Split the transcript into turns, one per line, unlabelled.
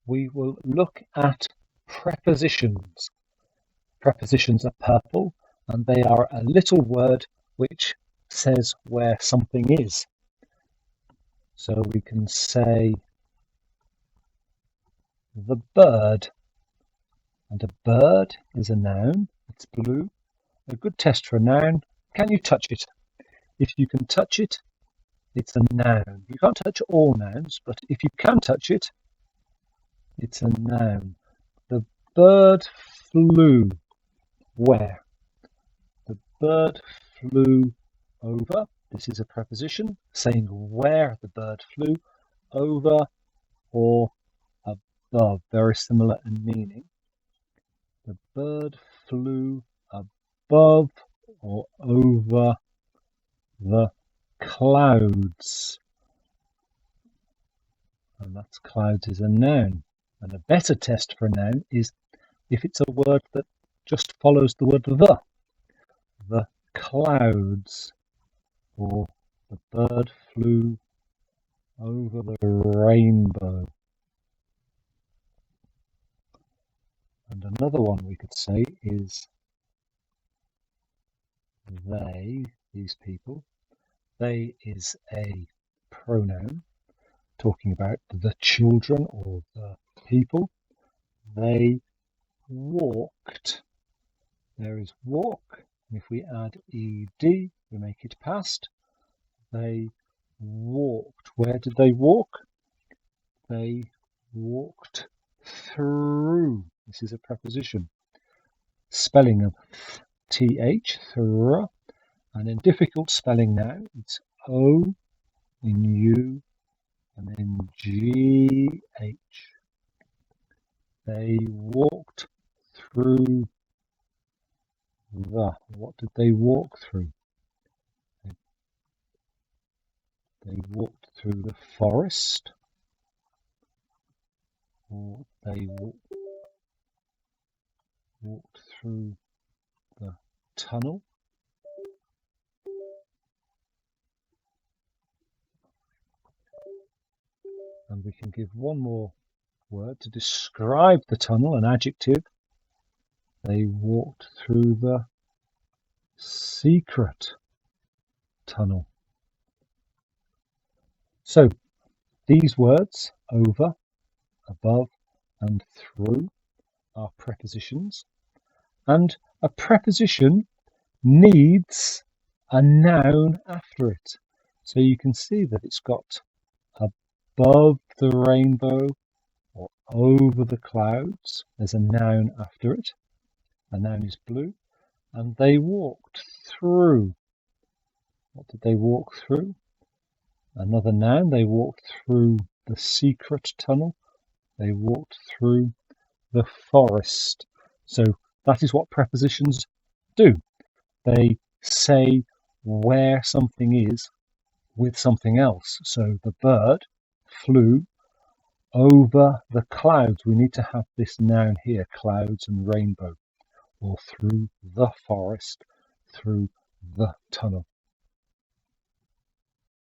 we will look at prepositions. Prepositions are purple and they are a little word which says where something is. So we can say the bird, and a bird is a noun, it's blue. A good test for a noun, can you touch it? If you can touch it, it's a noun. You can't touch all nouns, but if you can touch it, it's a noun. The bird flew where? The bird flew over. This is a preposition saying where the bird flew, over or above. Very similar in meaning. The bird flew above or over the clouds. And that's clouds is a noun. And a better test for a noun is if it's a word that just follows the word the clouds, or the bird flew over the rainbow. And another one we could say is they, these people. They is a pronoun talking about the children or the people. They walked. There is walk. And if we add ed, we make it past. They walked. Where did they walk? They walked through. This is a preposition. Spelling of th, through. And in difficult spelling now, it's O in U and then GH. They walked through the. What did they walk through? They walked through the forest, or they walked through the tunnel. And we can give one more word to describe the tunnel, an adjective. They walked through the secret tunnel. So these words, over, above, and through, are prepositions. And a preposition needs a noun after it. So you can see that it's got above the rainbow or over the clouds. There's a noun after it. The noun is blue. And they walked through. What did they walk through? Another noun. They walked through the secret tunnel. They walked through the forest. So that is what prepositions do. They say where something is with something else. So the bird flew over the clouds. We need to have this noun here, clouds and rainbow, or through the forest, through the tunnel.